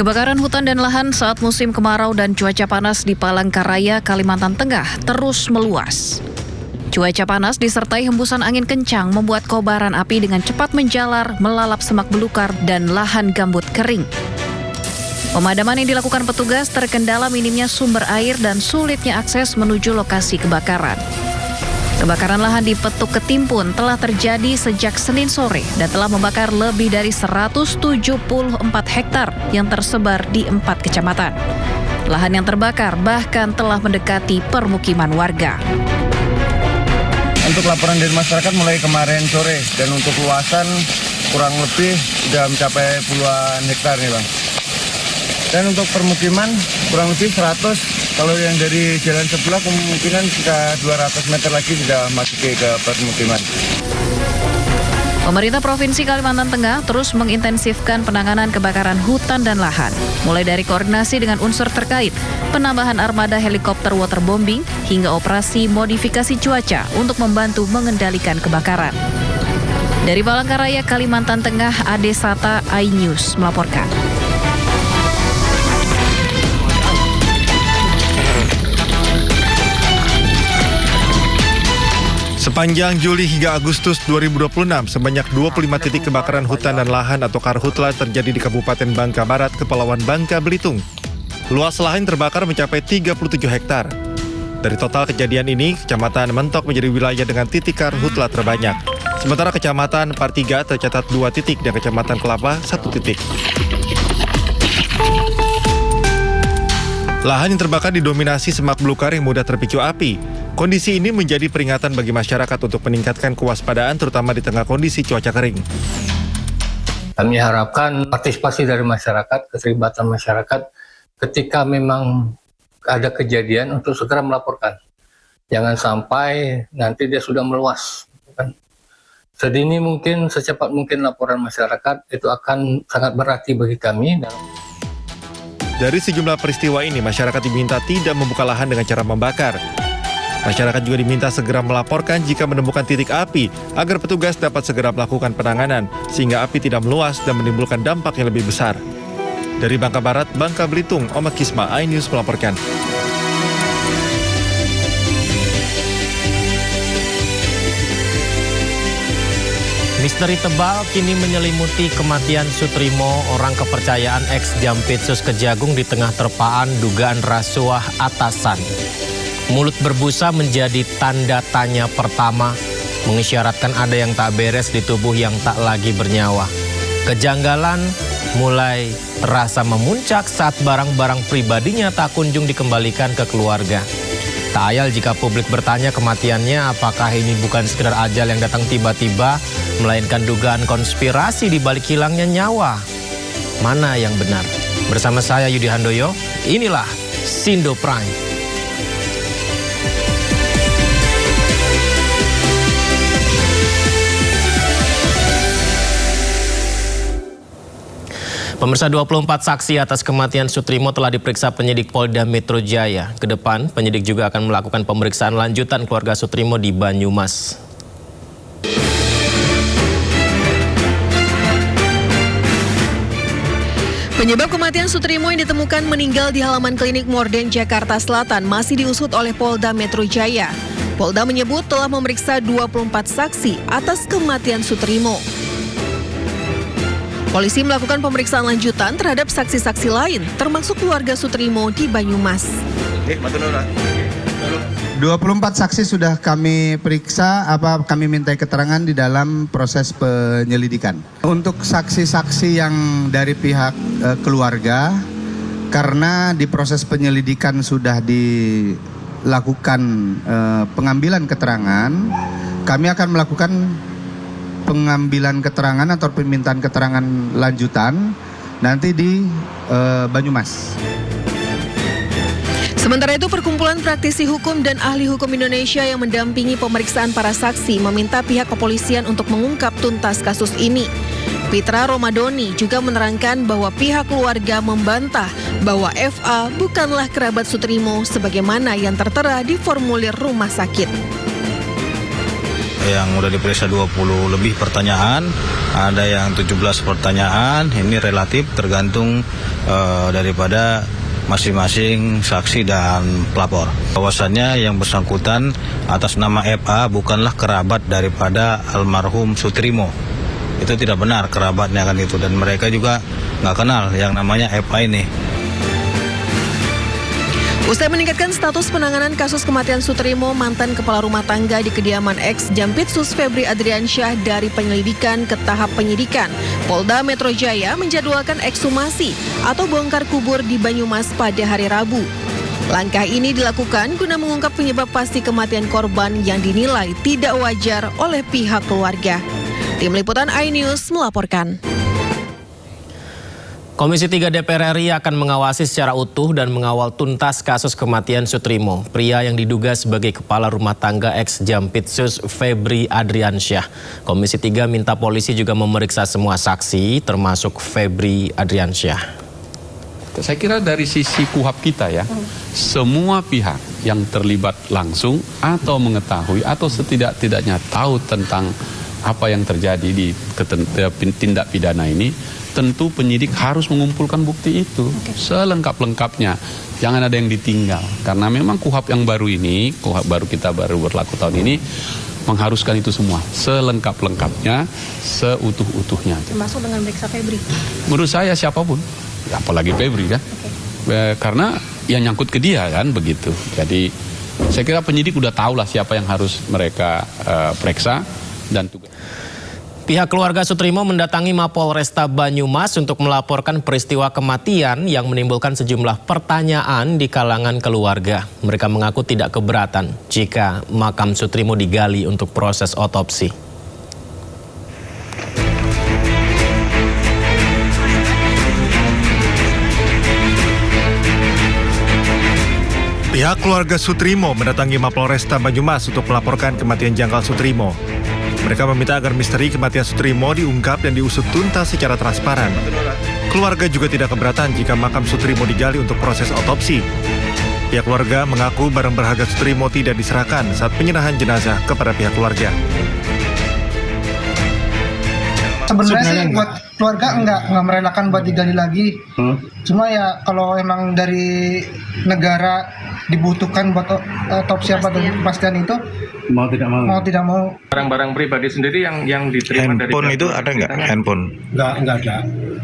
Kebakaran hutan dan lahan saat musim kemarau dan cuaca panas di Palangkaraya, Kalimantan Tengah terus meluas. Cuaca panas disertai hembusan angin kencang membuat kobaran api dengan cepat menjalar, melalap semak belukar dan lahan gambut kering. Pemadaman yang dilakukan petugas terkendala minimnya sumber air dan sulitnya akses menuju lokasi kebakaran. Kebakaran lahan di Petuk Ketimpun telah terjadi sejak Senin sore dan telah membakar lebih dari 174 hektar yang tersebar di 4 kecamatan. Lahan yang terbakar bahkan telah mendekati permukiman warga. Untuk laporan dari masyarakat mulai kemarin sore dan untuk luasan kurang lebih sudah mencapai puluhan hektar nih Bang. Dan untuk permukiman kurang lebih 100. Kalau yang dari jalan sebelah kemungkinan sekitar 200 meter lagi sudah masuk ke permukiman. Pemerintah Provinsi Kalimantan Tengah terus mengintensifkan penanganan kebakaran hutan dan lahan, mulai dari koordinasi dengan unsur terkait, penambahan armada helikopter waterbombing, hingga operasi modifikasi cuaca untuk membantu mengendalikan kebakaran. Dari Palangkaraya, Kalimantan Tengah, Ade Sata, iNews melaporkan. Sepanjang Juli hingga Agustus 2026, sebanyak 25 titik kebakaran hutan dan lahan atau karhutla terjadi di Kabupaten Bangka Barat, Kepulauan Bangka Belitung. Luas lahan terbakar mencapai 37 hektar. Dari total kejadian ini, Kecamatan Mentok menjadi wilayah dengan titik karhutla terbanyak. Sementara Kecamatan Partiga tercatat 2 titik dan Kecamatan Kelapa 1 titik. Lahan yang terbakar didominasi semak belukar yang mudah terpicu api. Kondisi ini menjadi peringatan bagi masyarakat untuk meningkatkan kewaspadaan terutama di tengah kondisi cuaca kering. Kami harapkan partisipasi dari masyarakat, keterlibatan masyarakat ketika memang ada kejadian untuk segera melaporkan. Jangan sampai nanti dia sudah meluas. Sedini mungkin, secepat mungkin laporan masyarakat itu akan sangat berarti bagi kami. Dari sejumlah peristiwa ini, masyarakat diminta tidak membuka lahan dengan cara membakar. Masyarakat juga diminta segera melaporkan jika menemukan titik api agar petugas dapat segera melakukan penanganan sehingga api tidak meluas dan menimbulkan dampak yang lebih besar. Dari Bangka Barat, Bangka Belitung, Omak Kisma, iNews melaporkan. Misteri tebal kini menyelimuti kematian Sutrimo, orang kepercayaan ex-Jampitsus Kejagung di tengah terpaan dugaan rasuah atasan. Mulut berbusa menjadi tanda tanya pertama, mengisyaratkan ada yang tak beres di tubuh yang tak lagi bernyawa. Kejanggalan mulai terasa memuncak saat barang-barang pribadinya tak kunjung dikembalikan ke keluarga. Tak ayal jika publik bertanya kematiannya apakah ini bukan sekedar ajal yang datang tiba-tiba, melainkan dugaan konspirasi di balik hilangnya nyawa. Mana yang benar? Bersama saya Yudi Handoyo, inilah Sindo Prime. Pemirsa, 24 saksi atas kematian Sutrimo telah diperiksa penyidik Polda Metro Jaya. Kedepan, penyidik juga akan melakukan pemeriksaan lanjutan keluarga Sutrimo di Banyumas. Penyebab kematian Sutrimo yang ditemukan meninggal di halaman klinik Morden, Jakarta Selatan masih diusut oleh Polda Metro Jaya. Polda menyebut telah memeriksa 24 saksi atas kematian Sutrimo. Polisi melakukan pemeriksaan lanjutan terhadap saksi-saksi lain, termasuk keluarga Sutrimo di Banyumas. 24 saksi sudah kami periksa, kami minta keterangan di dalam proses penyelidikan. Untuk saksi-saksi yang dari pihak keluarga, karena di proses penyelidikan sudah dilakukan pengambilan keterangan, kami akan melakukan pengambilan keterangan atau permintaan keterangan lanjutan nanti di Banyumas. Sementara itu, Perkumpulan Praktisi Hukum dan Ahli Hukum Indonesia yang mendampingi pemeriksaan para saksi meminta pihak kepolisian untuk mengungkap tuntas kasus ini. Pitra Romadoni juga menerangkan bahwa pihak keluarga membantah bahwa FA bukanlah kerabat Sutrimo sebagaimana yang tertera di formulir rumah sakit. yang udah diperiksa 20 lebih pertanyaan, ada yang 17 pertanyaan. Ini relatif tergantung daripada masing-masing saksi dan pelapor. Bahwasannya yang bersangkutan atas nama FA bukanlah kerabat daripada almarhum Sutrimo. Itu tidak benar kerabatnya kan itu, dan mereka juga nggak kenal yang namanya FA ini. Usai meningkatkan status penanganan kasus kematian Sutrimo, mantan kepala rumah tangga di kediaman ex Jampitsus Febri Adriansyah dari penyelidikan ke tahap penyidikan, Polda Metro Jaya menjadwalkan ekshumasi atau bongkar kubur di Banyumas pada hari Rabu. Langkah ini dilakukan guna mengungkap penyebab pasti kematian korban yang dinilai tidak wajar oleh pihak keluarga. Tim Liputan iNews melaporkan. Komisi 3 DPR RI akan mengawasi secara utuh dan mengawal tuntas kasus kematian Sutrimo, pria yang diduga sebagai kepala rumah tangga ex Jampitsus Febri Adriansyah. Komisi 3 minta polisi juga memeriksa semua saksi, termasuk Febri Adriansyah. Saya kira dari sisi KUHAP kita ya, semua pihak yang terlibat langsung atau mengetahui atau setidak-tidaknya tahu tentang apa yang terjadi di tindak pidana ini, tentu penyidik harus mengumpulkan bukti itu selengkap-lengkapnya. Jangan ada yang ditinggal. Karena memang KUHAP yang baru ini, KUHAP baru kita baru berlaku tahun ini, mengharuskan itu semua selengkap-lengkapnya, seutuh-utuhnya. Termasuk dengan meriksa Febri? Menurut saya siapapun, apalagi Febri kan. Karena yang nyangkut ke dia kan begitu. Jadi saya kira penyidik udah tahu lah siapa yang harus mereka periksa dan tugas. Pihak keluarga Sutrimo mendatangi Mapolresta Banyumas untuk melaporkan peristiwa kematian yang menimbulkan sejumlah pertanyaan di kalangan keluarga. Mereka mengaku tidak keberatan jika makam Sutrimo digali untuk proses otopsi. Pihak keluarga Sutrimo mendatangi Mapolresta Banyumas untuk melaporkan kematian janggal Sutrimo. Mereka meminta agar misteri kematian Sutrimo diungkap dan diusut tuntas secara transparan. Keluarga juga tidak keberatan jika makam Sutrimo digali untuk proses otopsi. Pihak keluarga mengaku barang berharga Sutrimo tidak diserahkan saat penyerahan jenazah kepada pihak keluarga. Sebenarnya sih buat keluarga enggak merelakan buat digali lagi. Cuma ya kalau emang dari negara dibutuhkan buat otopsi apa kepastian itu mau tidak mau. Barang-barang pribadi sendiri yang diterima dari handphone itu ada nggak? Handphone? Enggak ada.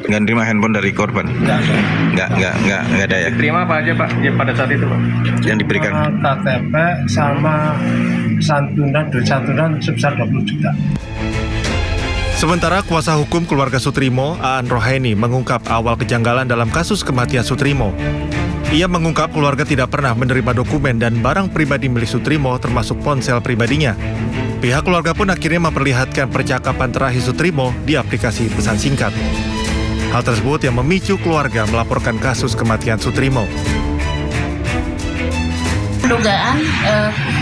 Nggak terima handphone dari korban? Enggak ada ya? Diterima apa aja Pak ya, pada saat itu Pak? Yang diberikan? KTP sama santunan sebesar 20 juta. Sementara kuasa hukum keluarga Sutrimo, Aan Rohaini, mengungkap awal kejanggalan dalam kasus kematian Sutrimo. Ia mengungkap keluarga tidak pernah menerima dokumen dan barang pribadi milik Sutrimo termasuk ponsel pribadinya. Pihak keluarga pun akhirnya memperlihatkan percakapan terakhir Sutrimo di aplikasi pesan singkat. Hal tersebut yang memicu keluarga melaporkan kasus kematian Sutrimo.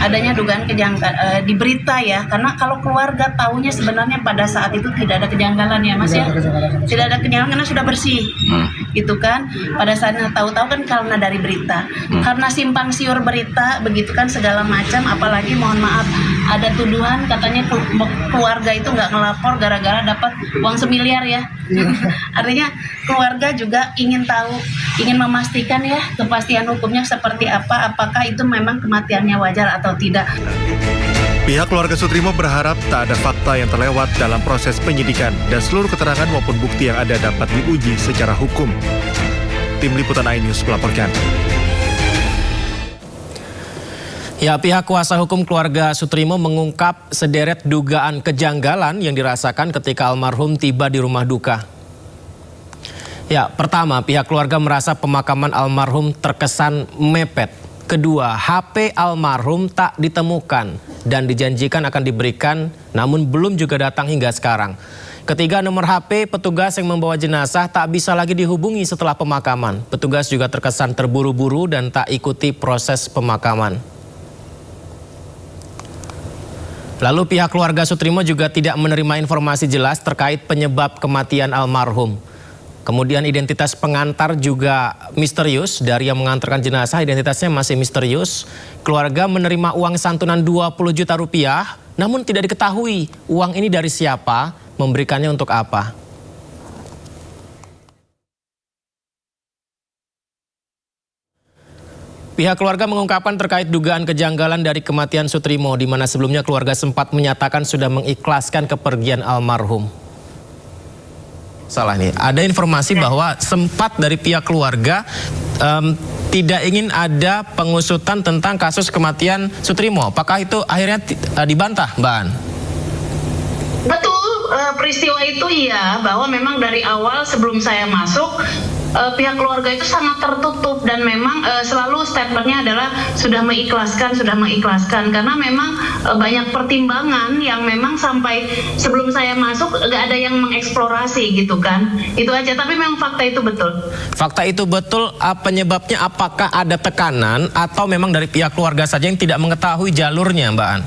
Adanya dugaan kejanggalan di berita ya, karena kalau keluarga tahunya sebenarnya pada saat itu tidak ada kejanggalan ya Mas ya, tidak ada kejanggalan karena sudah bersih, gitu kan. Pada saatnya tahu-tahu kan karena dari berita, karena simpang siur berita begitu kan segala macam, apalagi mohon maaf ada tuduhan katanya keluarga itu nggak ngelapor gara-gara dapat uang 1 miliar ya. Artinya keluarga juga ingin tahu, ingin memastikan ya kepastian hukumnya seperti apa, apakah itu memang kematiannya wajar atau tidak. Pihak keluarga Sutrimo berharap tak ada fakta yang terlewat dalam proses penyidikan dan seluruh keterangan maupun bukti yang ada dapat diuji secara hukum. Tim Liputan iNews melaporkan. Ya, pihak kuasa hukum keluarga Sutrimo mengungkap sederet dugaan kejanggalan yang dirasakan ketika almarhum tiba di rumah duka. Ya, pertama, pihak keluarga merasa pemakaman almarhum terkesan mepet. Kedua, HP almarhum tak ditemukan dan dijanjikan akan diberikan, namun belum juga datang hingga sekarang. Ketiga, nomor HP petugas yang membawa jenazah tak bisa lagi dihubungi setelah pemakaman. Petugas juga terkesan terburu-buru dan tak ikuti proses pemakaman. Lalu pihak keluarga Sutrimo juga tidak menerima informasi jelas terkait penyebab kematian almarhum. Kemudian identitas pengantar juga misterius. Dari yang mengantarkan jenazah identitasnya masih misterius. Keluarga menerima uang santunan 20 juta rupiah namun tidak diketahui uang ini dari siapa, memberikannya untuk apa. Pihak keluarga mengungkapkan terkait dugaan kejanggalan dari kematian Sutrimo, di mana sebelumnya keluarga sempat menyatakan sudah mengikhlaskan kepergian almarhum. Salah nih, ada informasi bahwa sempat dari pihak keluarga tidak ingin ada pengusutan tentang kasus kematian Sutrimo. Apakah itu akhirnya dibantah, Mbak An? Betul, peristiwa itu iya, bahwa memang dari awal sebelum saya masuk, pihak keluarga itu sangat tertutup dan memang selalu statementnya adalah sudah mengikhlaskan karena memang banyak pertimbangan yang memang sampai sebelum saya masuk nggak ada yang mengeksplorasi gitu kan, itu aja. Tapi memang fakta itu betul. Fakta itu betul. Penyebabnya apakah ada tekanan atau memang dari pihak keluarga saja yang tidak mengetahui jalurnya, Mbak An?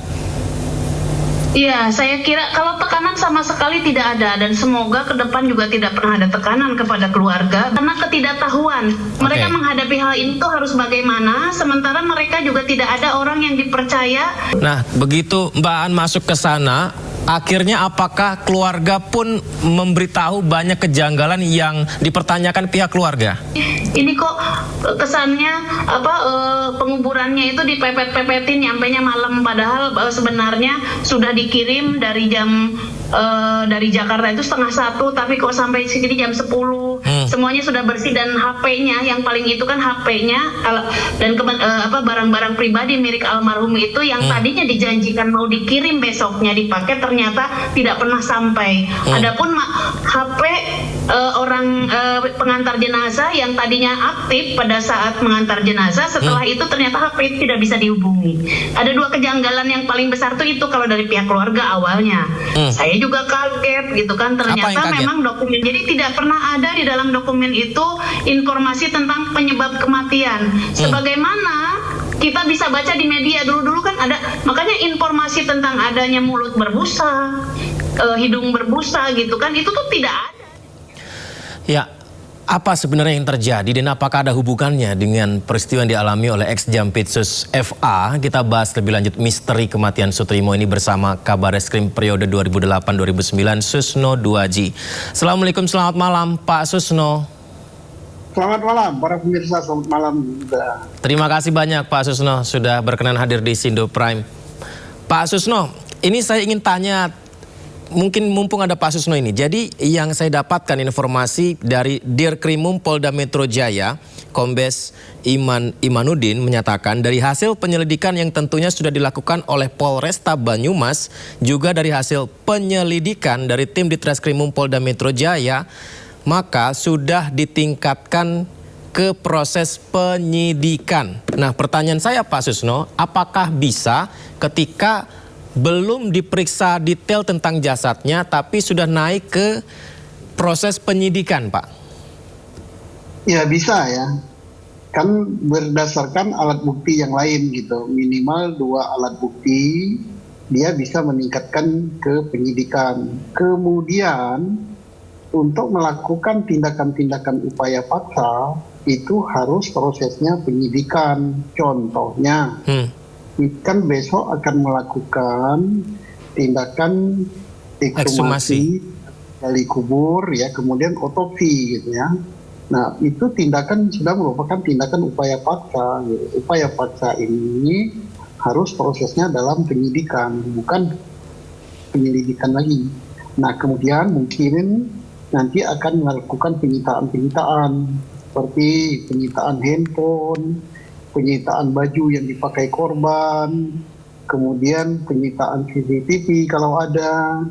Iya, saya kira kalau tekanan sama sekali tidak ada, dan semoga ke depan juga tidak pernah ada tekanan kepada keluarga karena ketidaktahuan. Mereka menghadapi hal itu harus bagaimana, sementara mereka juga tidak ada orang yang dipercaya. Nah, begitu Mbak An masuk ke sana, akhirnya apakah keluarga pun memberitahu banyak kejanggalan yang dipertanyakan pihak keluarga? Ini kok kesannya penguburannya itu dipepet-pepetin nyampenya malam, padahal sebenarnya sudah dikirim dari jam dari Jakarta itu 12:30, tapi kok sampai sini jam 10. Semuanya sudah bersih dan HP-nya yang paling itu kan HP-nya dan barang-barang pribadi milik almarhum itu yang tadinya dijanjikan mau dikirim besoknya dipakai, ternyata tidak pernah sampai. Adapun HP orang pengantar jenazah yang tadinya aktif pada saat mengantar jenazah, setelah itu ternyata HP itu tidak bisa dihubungi. Ada dua kejanggalan yang paling besar tuh itu kalau dari pihak keluarga awalnya. Saya juga kaget gitu kan, ternyata memang dokumen, jadi tidak pernah ada di dalam dokumen itu informasi tentang penyebab kematian. Sebagaimana kita bisa baca di media dulu-dulu kan ada, makanya informasi tentang adanya mulut berbusa, hidung berbusa gitu kan, itu tuh tidak ada. Ya, apa sebenarnya yang terjadi dan apakah ada hubungannya dengan peristiwa yang dialami oleh ex-Jampitsus FA? Kita bahas lebih lanjut misteri kematian Sutrimo ini bersama Kabareskrim periode 2008-2009 Susno Duaji. Assalamualaikum, selamat malam Pak Susno. Selamat malam para pemirsa, selamat malam juga. Terima kasih banyak Pak Susno sudah berkenan hadir di Sindo Prime. Pak Susno, ini saya ingin tanya, mungkin mumpung ada Pak Susno ini. Jadi yang saya dapatkan informasi dari Dirkrimum Polda Metro Jaya, Kombes Imanuddin menyatakan dari hasil penyelidikan yang tentunya sudah dilakukan oleh Polresta Banyumas, juga dari hasil penyelidikan dari tim Ditreskrimum Polda Metro Jaya, maka sudah ditingkatkan ke proses penyidikan. Nah, pertanyaan saya Pak Susno, apakah bisa ketika belum diperiksa detail tentang jasadnya, tapi sudah naik ke proses penyidikan, Pak? Ya bisa ya, kan berdasarkan alat bukti yang lain gitu, minimal 2 alat bukti, dia bisa meningkatkan ke penyidikan. Kemudian untuk melakukan tindakan-tindakan upaya paksa, itu harus prosesnya penyidikan. Contohnya, kan besok akan melakukan tindakan ekshumasi, gali kubur ya, kemudian otopsi gitu ya. Nah, itu tindakan sudah merupakan tindakan upaya paksa. Upaya paksa ini harus prosesnya dalam penyidikan, bukan penyelidikan lagi. Nah, kemudian mungkin nanti akan melakukan penyitaan seperti penyitaan handphone, penyitaan baju yang dipakai korban, kemudian penyitaan CCTV kalau ada,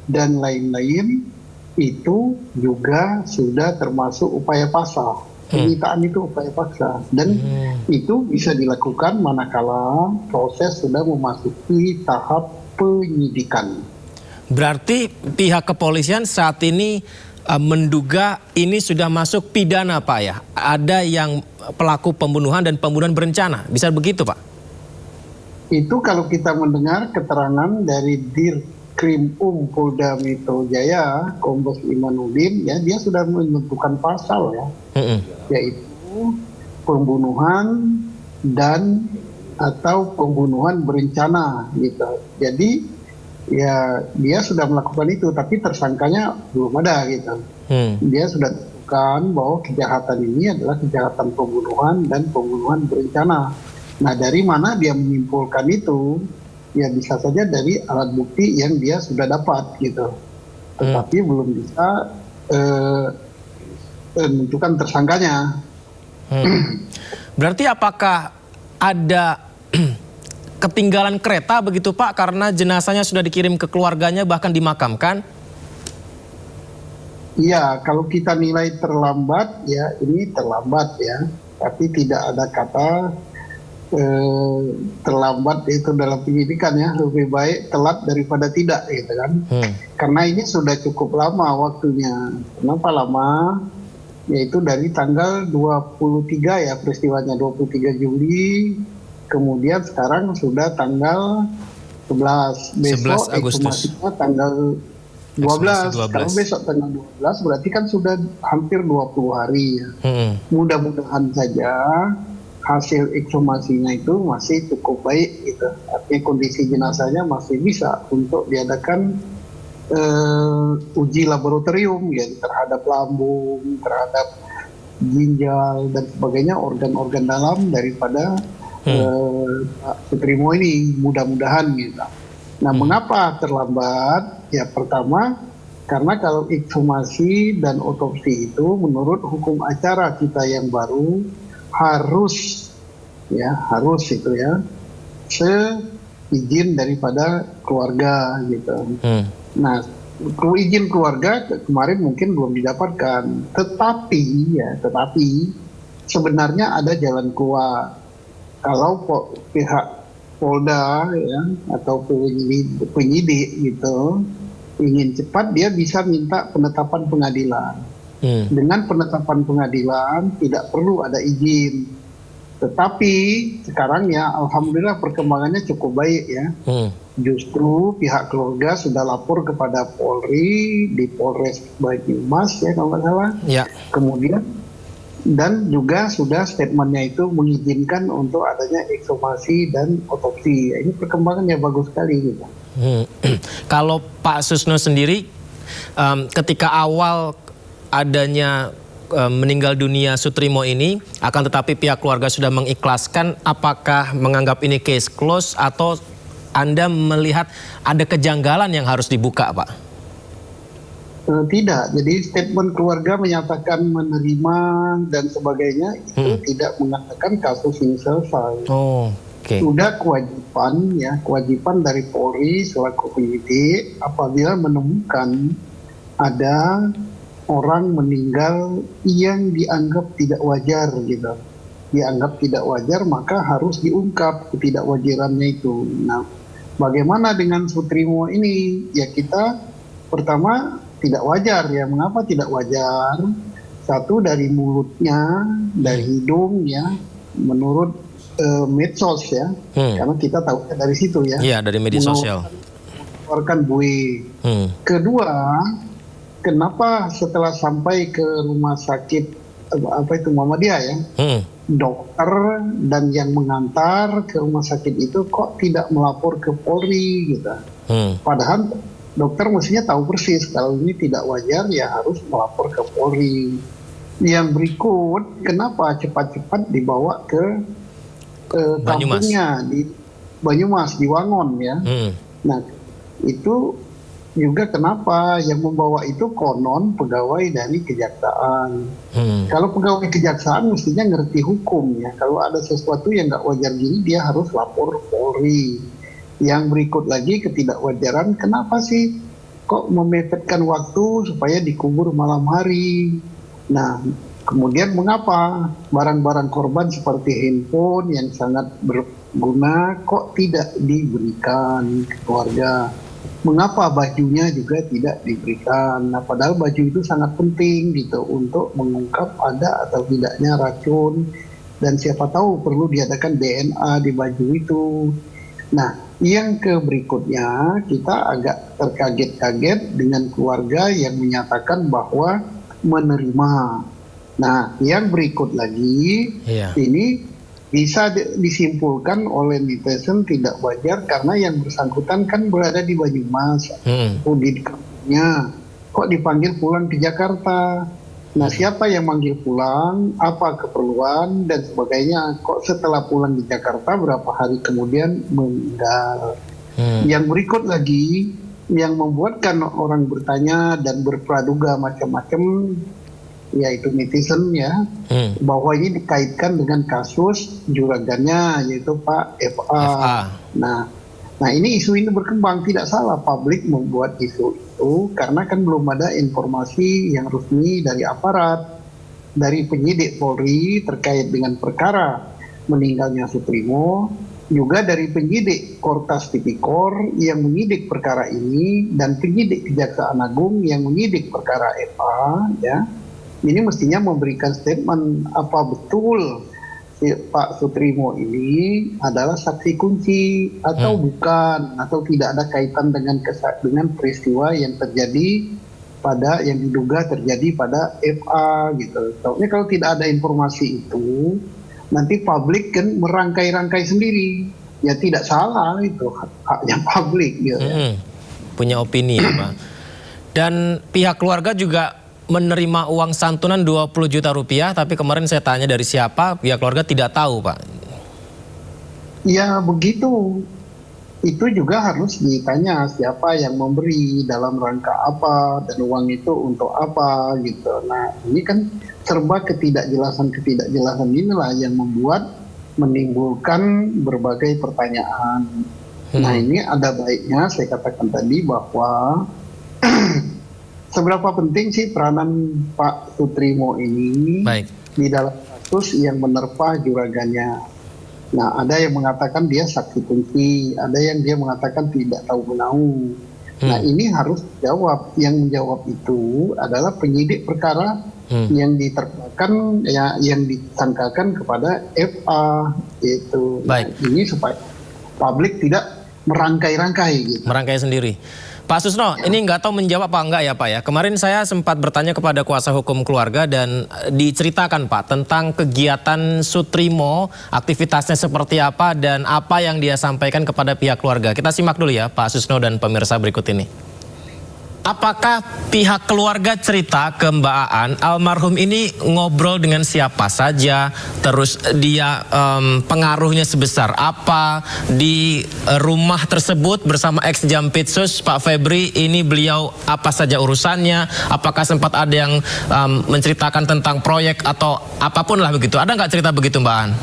dan lain-lain. Itu juga sudah termasuk upaya paksa. Penyitaan itu upaya paksa, dan itu bisa dilakukan manakala proses sudah memasuki tahap penyidikan. Berarti pihak kepolisian saat ini menduga ini sudah masuk pidana, Pak ya? Ada yang pelaku pembunuhan dan pembunuhan berencana, bisa begitu, Pak? Itu kalau kita mendengar keterangan dari Dirkrimum Polda Metro Jaya, Kombes Imanuddin, ya dia sudah menentukan pasal ya, yaitu pembunuhan dan atau pembunuhan berencana gitu. Jadi ya dia sudah melakukan itu, tapi tersangkanya belum ada gitu. Dia sudah tentukan bahwa kejahatan ini adalah kejahatan pembunuhan dan pembunuhan berencana. Nah, dari mana dia menyimpulkan itu? Ya bisa saja dari alat bukti yang dia sudah dapat gitu. Tetapi belum bisa menentukan tersangkanya. Berarti apakah ada ketinggalan kereta begitu Pak, karena jenazahnya sudah dikirim ke keluarganya bahkan dimakamkan? Iya, kalau kita nilai terlambat, ya ini terlambat ya. Tapi tidak ada kata terlambat itu dalam penyidikan ya. Lebih baik telat daripada tidak gitu kan. Karena ini sudah cukup lama waktunya. Kenapa lama? Yaitu dari tanggal 23 ya peristiwanya, 23 Juli. Kemudian sekarang sudah tanggal 11. Besok ekshumasinya tanggal 12. Kalau besok tanggal 12 berarti kan sudah hampir 20 hari ya. Mudah-mudahan saja hasil ekshumasinya itu masih cukup baik gitu. Artinya kondisi jenazahnya masih bisa untuk diadakan uji laboratorium ya, terhadap lambung, terhadap ginjal dan sebagainya, organ-organ dalam daripada Pak Sutrimo ini, mudah-mudahan gitu. Nah, mengapa terlambat? Ya pertama, karena kalau ekshumasi dan otopsi itu menurut hukum acara kita yang baru harus itu ya seizin daripada keluarga gitu. Nah, izin keluarga kemarin mungkin belum didapatkan, tetapi sebenarnya ada jalan keluar. Kalau pihak Polda ya atau penyidik gitu ingin cepat, dia bisa minta penetapan pengadilan. Dengan penetapan pengadilan tidak perlu ada izin. Tetapi sekarang ya alhamdulillah perkembangannya cukup baik ya. Justru pihak keluarga sudah lapor kepada Polri di Polres Banyumas ya kalau nggak salah. Ya. Kemudian dan juga sudah statementnya itu mengizinkan untuk adanya ekshumasi dan otopsi. Ini perkembangannya bagus sekali gitu. Kalau Pak Susno sendiri ketika awal adanya meninggal dunia Sutrimo ini, akan tetapi pihak keluarga sudah mengikhlaskan, apakah menganggap ini case close atau Anda melihat ada kejanggalan yang harus dibuka, Pak? Tidak, jadi statement keluarga menyatakan menerima dan sebagainya itu tidak mengatakan kasus ini selesai. Sudah kewajiban dari Polri selaku penyidik apabila menemukan ada orang meninggal yang dianggap tidak wajar gitu. Dianggap tidak wajar, maka harus diungkap ketidakwajarannya itu. Nah, bagaimana dengan Sutrimo ini? Ya kita pertama tidak wajar ya. Mengapa tidak wajar? Satu, dari mulutnya, dari hidung ya, menurut medsos ya, karena kita tahu dari situ ya. Iya, dari media sosial. Mengeluarkan buih. Kedua, kenapa setelah sampai ke rumah sakit Muhammadiyah ya, dokter dan yang mengantar ke rumah sakit itu kok tidak melapor ke Polri gitu. Padahal dokter mestinya tahu persis kalau ini tidak wajar ya harus melapor ke Polri. Yang berikut, kenapa cepat-cepat dibawa ke kampungnya di Banyumas, di Wangon ya. Nah, itu juga kenapa yang membawa itu konon pegawai dari kejaksaan. Kalau pegawai kejaksaan mestinya ngerti hukum ya. Kalau ada sesuatu yang nggak wajar gini dia harus lapor Polri. Yang berikut lagi ketidakwajaran, kenapa sih kok memepetkan waktu supaya dikubur malam hari? Nah, kemudian mengapa barang-barang korban seperti handphone yang sangat berguna kok tidak diberikan ke keluarga? Mengapa bajunya juga tidak diberikan? Nah, padahal baju itu sangat penting gitu untuk mengungkap ada atau tidaknya racun, dan siapa tahu perlu diadakan DNA di baju itu. Nah, yang berikutnya kita agak terkaget-kaget dengan keluarga yang menyatakan bahwa menerima. Nah, yang berikut lagi ini bisa disimpulkan oleh netizen tidak wajar karena yang bersangkutan kan berada di Banyumas, di kampungnya, kok dipanggil pulang ke Jakarta. Nah, siapa yang manggil pulang, apa keperluan dan sebagainya, kok setelah pulang di Jakarta berapa hari kemudian meninggal. Yang berikut lagi yang membuatkan orang bertanya dan berpraduga macam-macam, yaitu netizen ya, bahwa ini dikaitkan dengan kasus juragannya yaitu Pak FA. Nah ini isu ini berkembang, tidak salah publik membuat isu itu karena kan belum ada informasi yang resmi dari aparat, dari penyidik Polri terkait dengan perkara meninggalnya Sutrimo, juga dari penyidik Kortas Tipikor yang menyidik perkara ini dan penyidik Kejaksaan Agung yang menyidik perkara FA ya. Ini mestinya memberikan statement apa betul Pak Sutrimo ini adalah saksi kunci atau bukan, atau tidak ada kaitan dengan peristiwa yang terjadi pada yang diduga terjadi pada FA gitu. Soalnya kalau tidak ada informasi itu, nanti publik kan merangkai-rangkai sendiri. Ya tidak salah, itu haknya publik gitu. Punya opini ya Pak. Dan pihak keluarga juga menerima uang santunan 20 juta rupiah, tapi kemarin saya tanya dari siapa, pihak keluarga tidak tahu Pak. Ya begitu, itu juga harus ditanya siapa yang memberi, dalam rangka apa, dan uang itu untuk apa gitu. Nah ini kan serba ketidakjelasan inilah yang menimbulkan berbagai pertanyaan. Nah ini ada baiknya saya katakan tadi bahwa seberapa penting sih peranan Pak Sutrimo ini di dalam kasus yang menerpa juragannya. Nah, ada yang mengatakan dia saksi kunci, ada yang dia mengatakan tidak tahu menahu. Nah, ini harus dijawab. Yang menjawab itu adalah penyidik perkara yang diterpakan, ya, yang disangkakan kepada FA itu. Nah, ini supaya publik tidak merangkai-rangkai gitu. Merangkai sendiri. Pak Susno, ini nggak tahu menjawab apa enggak ya Pak ya. Kemarin saya sempat bertanya kepada kuasa hukum keluarga dan diceritakan Pak tentang kegiatan Sutrimo, aktivitasnya seperti apa dan apa yang dia sampaikan kepada pihak keluarga. Kita simak dulu ya Pak Susno dan pemirsa berikut ini. Apakah pihak keluarga cerita ke Mbak Aan, almarhum ini ngobrol dengan siapa saja, terus dia pengaruhnya sebesar apa di rumah tersebut bersama ex Jampitsus Pak Febri, ini beliau apa saja urusannya, apakah sempat ada yang menceritakan tentang proyek atau apapun lah begitu, ada nggak cerita begitu Mbak Aan?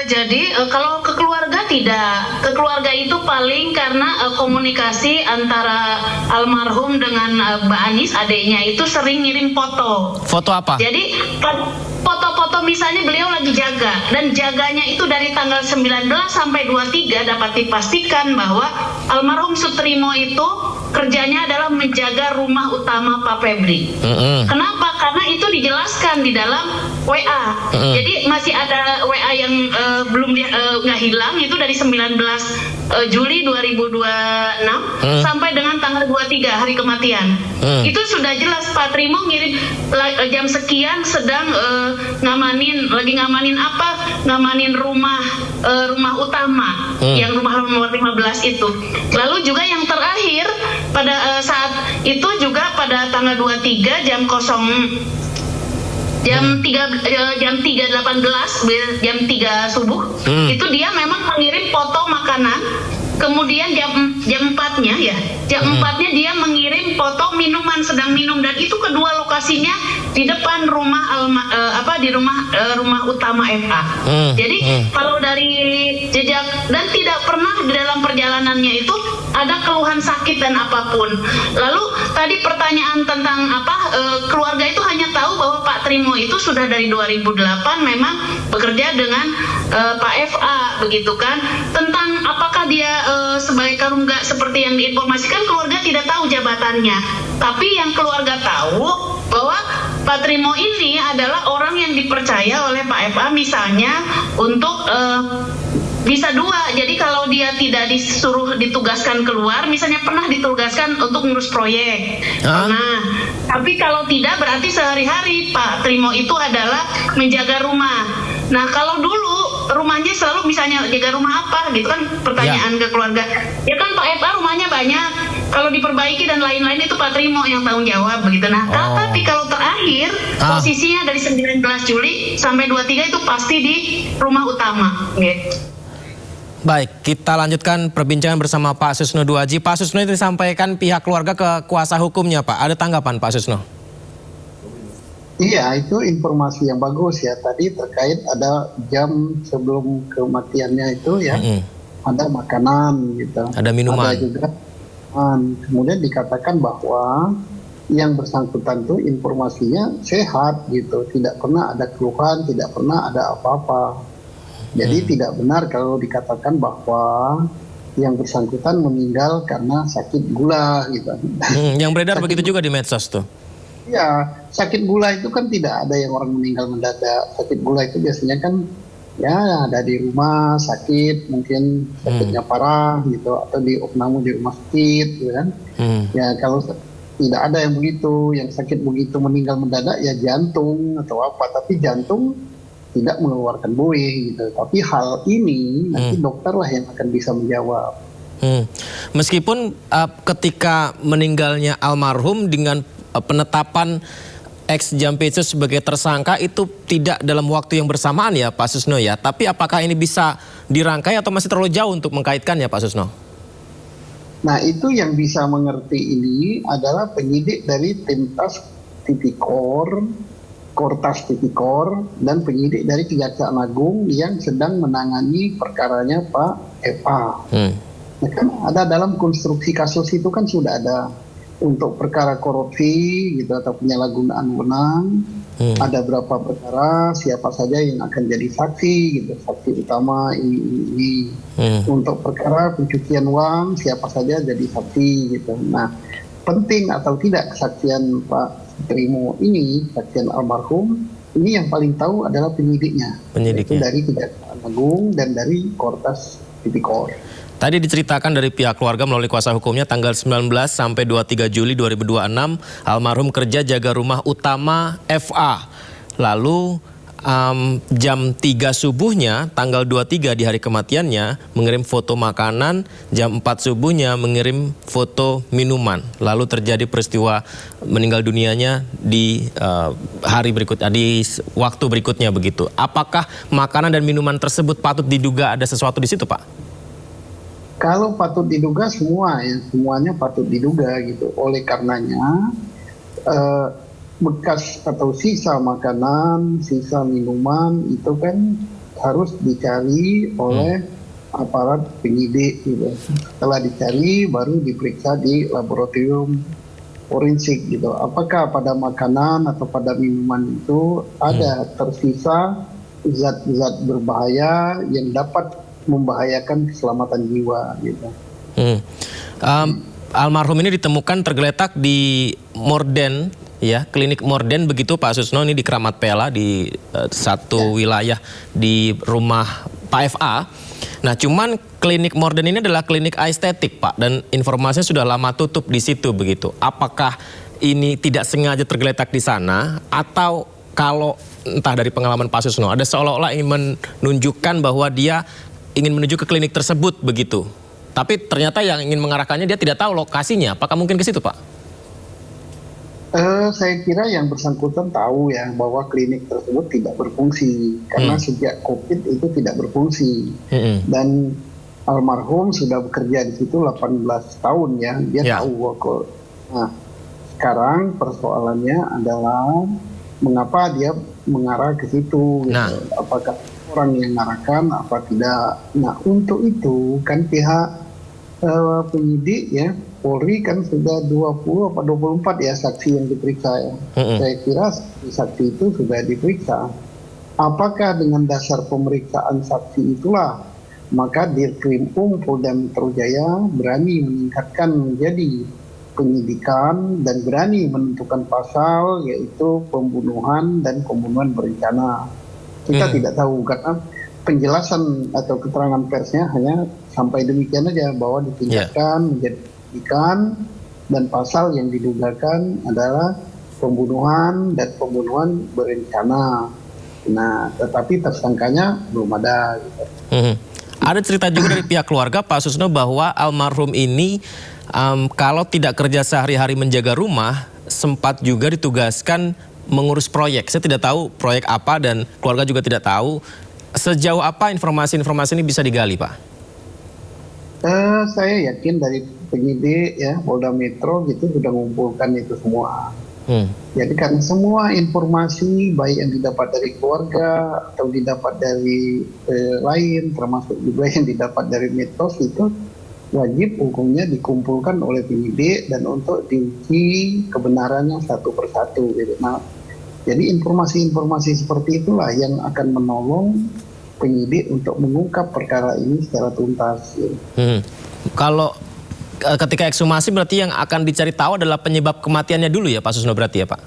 Jadi kalau ke keluarga tidak, ke keluarga itu paling karena komunikasi antara almarhum dengan Mbak Anis adiknya itu sering ngirim foto. Foto apa? Jadi foto-foto misalnya beliau lagi jaga dan jaganya itu dari tanggal 19 sampai 23 dapat dipastikan bahwa almarhum Sutrimo itu kerjanya adalah menjaga rumah utama Pak Febri. Kenapa? Karena itu dijelaskan di dalam WA. Jadi masih ada WA yang belum nggak hilang, itu dari 19 Juli 2026 sampai dengan tanggal 23 hari kematian. Itu sudah jelas Pak Trimo ngirim jam sekian sedang lagi ngamanin apa? Ngamanin rumah utama yang rumah nomor 15 itu. Lalu juga yang terakhir pada saat itu juga pada tanggal 23 jam 3 subuh itu dia memang mengirim foto makanan. Kemudian jam 4-nya ya, jam 4-nya dia mengirim foto minuman sedang minum, dan itu kedua lokasinya di depan rumah rumah utama FA. Jadi kalau dari jejak, dan tidak pernah di dalam perjalanannya itu ada keluhan sakit dan apapun. Lalu tadi pertanyaan tentang keluarga itu hanya tahu bahwa Pak Trimo itu sudah dari 2008 memang bekerja dengan Pak FA begitu kan. Tentang apakah dia sebagai karungga seperti yang diinformasikan, keluarga tidak tahu jabatannya. Tapi yang keluarga tahu bahwa Pak Trimo ini adalah orang yang dipercaya oleh Pak FA misalnya untuk bisa dua. Jadi kalau dia tidak disuruh ditugaskan keluar, misalnya pernah ditugaskan untuk ngurus proyek. Nah, tapi kalau tidak berarti sehari-hari Pak Trimo itu adalah menjaga rumah. Nah kalau dulu rumahnya selalu misalnya jaga rumah apa gitu kan pertanyaan ke keluarga. Ya kan Pak FA rumahnya banyak. Kalau diperbaiki dan lain-lain itu Pak Trimo yang tanggung jawab begitu. Nah tapi kalau terakhir posisinya dari 19 Juli sampai 23 itu pasti di rumah utama gitu. Baik, kita lanjutkan perbincangan bersama Pak Susno Duaji. Pak Susno itu disampaikan pihak keluarga ke kuasa hukumnya Pak. Ada tanggapan Pak Susno? Iya, itu informasi yang bagus ya. Tadi terkait ada jam sebelum kematiannya itu ya, ada makanan gitu. Ada minuman. Ada juga. Kemudian dikatakan bahwa yang bersangkutan itu informasinya sehat gitu, tidak pernah ada keluhan, tidak pernah ada apa-apa. Jadi tidak benar kalau dikatakan bahwa yang bersangkutan meninggal karena sakit gula gitu. Yang beredar begitu juga di medsos tuh. Ya, sakit gula itu kan tidak ada yang orang meninggal mendadak. Sakit gula itu biasanya kan ya ada di rumah sakit, mungkin sakitnya parah gitu, atau di opname di rumah sakit gitu kan. Ya kalau tidak ada yang begitu, yang sakit begitu meninggal mendadak ya jantung atau apa, tapi jantung tidak mengeluarkan buih gitu. Tapi hal ini nanti dokter lah yang akan bisa menjawab. Meskipun ketika meninggalnya almarhum dengan penetapan ex Jampitsus sebagai tersangka itu tidak dalam waktu yang bersamaan ya Pak Susno ya. Tapi apakah ini bisa dirangkai atau masih terlalu jauh untuk mengkaitkannya Pak Susno? Nah itu yang bisa mengerti ini adalah penyidik dari tim Tas Tipikor, Kortas Tipikor, dan penyidik dari Kejaksaan Agung yang sedang menangani perkaranya Pak FA. Nah, kan ada dalam konstruksi kasus itu kan sudah ada untuk perkara korupsi gitu atau penyalahgunaan wewenang, ada berapa perkara, siapa saja yang akan jadi saksi gitu, saksi utama ini. Untuk perkara pencucian uang, siapa saja jadi saksi gitu. Nah, penting atau tidak kesaksian Pak Trimo ini, kesaksian almarhum, ini yang paling tahu adalah penyidiknya. Itu dari Kejaksaan Agung dan dari Kortas Tipikor. Tadi diceritakan dari pihak keluarga melalui kuasa hukumnya tanggal 19 sampai 23 Juli 2026 almarhum kerja jaga rumah utama FA. Lalu jam 3 subuhnya tanggal 23 di hari kematiannya mengirim foto makanan, jam 4 subuhnya mengirim foto minuman. Lalu terjadi peristiwa meninggal dunianya di hari berikutnya, di waktu berikutnya begitu. Apakah makanan dan minuman tersebut patut diduga ada sesuatu di situ Pak? Kalau patut diduga semuanya patut diduga gitu. Oleh karenanya bekas atau sisa makanan, sisa minuman itu kan harus dicari oleh aparat penyidik gitu. Setelah dicari baru diperiksa di laboratorium forensik gitu. Apakah pada makanan atau pada minuman itu ada tersisa zat-zat berbahaya yang dapat membahayakan keselamatan jiwa gitu. Almarhum ini ditemukan tergeletak di Morden ya, klinik Morden begitu Pak Susno, ini di Kramat Pela di satu wilayah di rumah Pak FA. Nah, cuman klinik Morden ini adalah klinik estetik Pak, dan informasinya sudah lama tutup di situ begitu. Apakah ini tidak sengaja tergeletak di sana atau kalau entah dari pengalaman Pak Susno ada seolah-olah ingin menunjukkan bahwa dia ingin menuju ke klinik tersebut begitu. Tapi ternyata yang ingin mengarahkannya dia tidak tahu lokasinya. Apakah mungkin ke situ, Pak? Saya kira yang bersangkutan tahu ya bahwa klinik tersebut tidak berfungsi karena sejak COVID itu tidak berfungsi. Dan almarhum sudah bekerja di situ 18 tahun ya, dia tahu kok. Nah, sekarang persoalannya adalah mengapa dia mengarah ke situ? Gitu. Apakah orang yang mengarahkan apa tidak? Nah, untuk itu kan pihak penyidik ya Polri kan sudah 20 atau 24 ya saksi yang diperiksa ya. Saya kira saksi itu sudah diperiksa. Apakah dengan dasar pemeriksaan saksi itulah maka Dirkrim Polda Metro Jaya berani meningkatkan menjadi penyidikan dan berani menentukan pasal yaitu pembunuhan dan pembunuhan berencana. Kita tidak tahu karena penjelasan atau keterangan persnya hanya sampai demikian aja bahwa ditingkatkan menjadi penyidikan dan pasal yang didugakan adalah pembunuhan dan pembunuhan berencana. Nah, tetapi tersangkanya belum ada. Gitu. Ada cerita juga dari pihak keluarga Pak Susno bahwa almarhum ini kalau tidak kerja sehari-hari menjaga rumah, sempat juga ditugaskan mengurus proyek. Saya tidak tahu proyek apa dan keluarga juga tidak tahu. Sejauh apa informasi-informasi ini bisa digali, Pak? Saya yakin dari penyidik ya Polda Metro gitu sudah mengumpulkan itu semua. Jadi kan semua informasi baik yang didapat dari keluarga atau didapat dari lain, termasuk juga yang didapat dari medsos itu wajib hukumnya dikumpulkan oleh penyidik dan untuk diuji kebenarannya satu persatu. Gitu. Nah, jadi informasi-informasi seperti itulah yang akan menolong penyidik untuk mengungkap perkara ini secara tuntas. Gitu. Kalau ketika ekshumasi berarti yang akan dicari tahu adalah penyebab kematiannya dulu ya Pak Susno berarti ya Pak?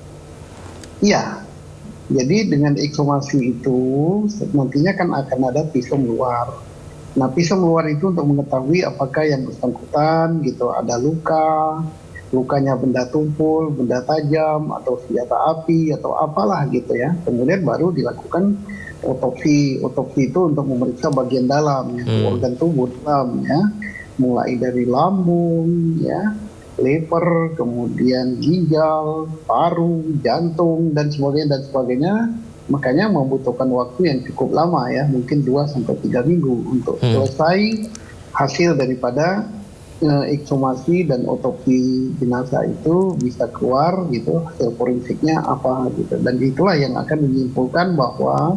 Iya, jadi dengan ekshumasi itu nantinya kan akan ada visum luar. Nah visum luar itu untuk mengetahui apakah yang bersangkutan gitu ada lukanya benda tumpul, benda tajam atau senjata api atau apalah gitu ya. Kemudian baru dilakukan otopsi itu untuk memeriksa bagian dalam, organ tubuh dalam ya. Mulai dari lambung, ya, lever, kemudian ginjal, paru, jantung, dan sebagainya. Makanya membutuhkan waktu yang cukup lama ya, mungkin 2-3 minggu untuk selesai hasil daripada ekshumasi dan otopsi jenazah itu bisa keluar gitu, hasil forensiknya apa gitu. Dan itulah yang akan menyimpulkan bahwa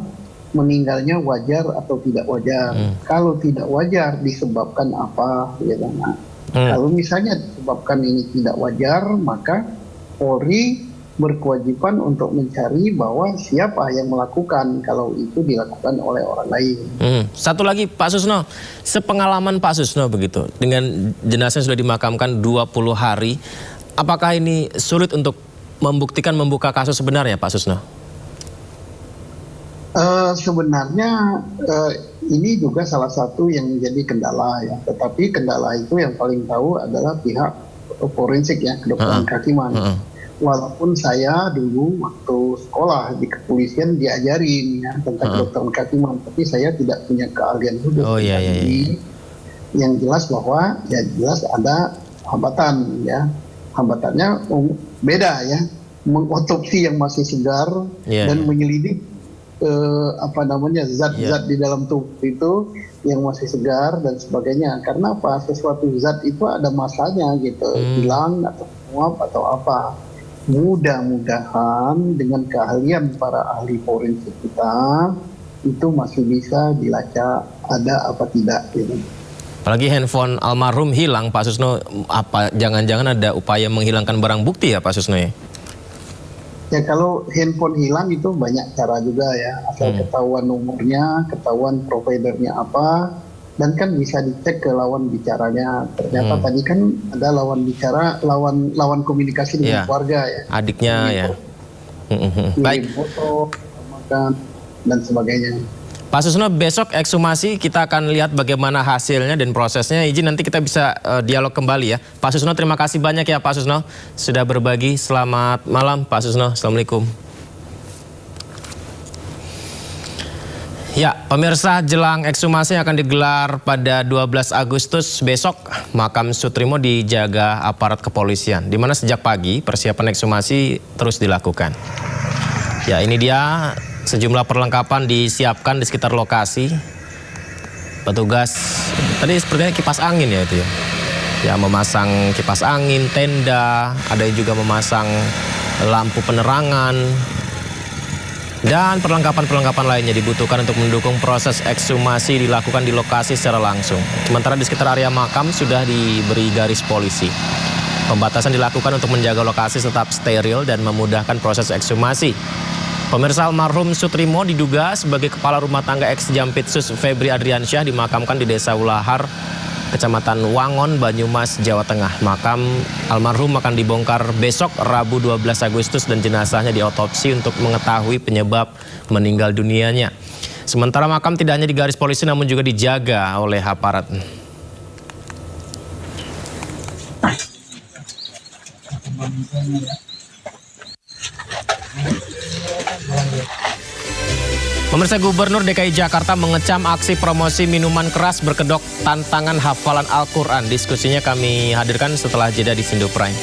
meninggalnya wajar atau tidak wajar. Kalau tidak wajar disebabkan apa? Ya, nah, kalau misalnya disebabkan ini tidak wajar, maka Polri berkewajiban untuk mencari bahwa siapa yang melakukan kalau itu dilakukan oleh orang lain. Satu lagi Pak Susno, sepengalaman Pak Susno begitu, dengan jenazah sudah dimakamkan 20 hari, apakah ini sulit untuk membuktikan membuka kasus sebenarnya Pak Susno? Sebenarnya ini juga salah satu yang menjadi kendala ya. Tetapi kendala itu yang paling tahu adalah pihak forensik ya, kedokteran kehakiman. Walaupun saya dulu waktu sekolah di kepolisian diajarin ya tentang kedokteran kehakiman, tapi saya tidak punya keahlian khusus. Jadi yang jelas bahwa ya jelas ada hambatan ya. Hambatannya beda ya. Mengotopsi yang masih segar dan menyelidik zat-zat di dalam tubuh itu yang masih segar dan sebagainya. Karena apa? Sesuatu zat itu ada masanya gitu, hilang atau menguap atau apa. Mudah-mudahan dengan keahlian para ahli forensik kita itu masih bisa dilacak ada apa tidak gitu. Apalagi handphone almarhum hilang Pak Susno, apa jangan-jangan ada upaya menghilangkan barang bukti ya Pak Susno ya? Ya kalau handphone hilang itu banyak cara juga ya, asal ketahuan nomornya, ketahuan providernya apa, dan kan bisa dicek ke lawan bicaranya. Ternyata tadi kan ada lawan bicara, lawan komunikasi dengan keluarga ya. Adiknya ya. Baik. Foto, dan sebagainya. Pak Susno, besok ekshumasi kita akan lihat bagaimana hasilnya dan prosesnya. Izin nanti kita bisa dialog kembali ya. Pak Susno, terima kasih banyak ya Pak Susno sudah berbagi. Selamat malam Pak Susno. Assalamualaikum. Ya, pemirsa, jelang ekshumasi akan digelar pada 12 Agustus besok. Makam Sutrimo dijaga aparat kepolisian, di mana sejak pagi persiapan ekshumasi terus dilakukan. Ya, ini dia sejumlah perlengkapan disiapkan di sekitar lokasi. Petugas tadi sepertinya kipas angin ya itu ya. Ya, memasang kipas angin, tenda, ada juga memasang lampu penerangan. Dan perlengkapan-perlengkapan lainnya dibutuhkan untuk mendukung proses ekshumasi dilakukan di lokasi secara langsung. Sementara di sekitar area makam sudah diberi garis polisi. Pembatasan dilakukan untuk menjaga lokasi tetap steril dan memudahkan proses ekshumasi. Pemirsa, almarhum Sutrimo diduga sebagai kepala rumah tangga ex-Jampitsus Febri Adriansyah dimakamkan di Desa Ulahar, Kecamatan Wangon, Banyumas, Jawa Tengah. Makam almarhum akan dibongkar besok Rabu 12 Agustus dan jenazahnya diotopsi untuk mengetahui penyebab meninggal dunianya. Sementara makam tidak hanya di garis polisi namun juga dijaga oleh aparat. Pemirsa, Gubernur DKI Jakarta mengecam aksi promosi minuman keras berkedok tantangan hafalan Al-Quran. Diskusinya kami hadirkan setelah jeda di Sindo Prime.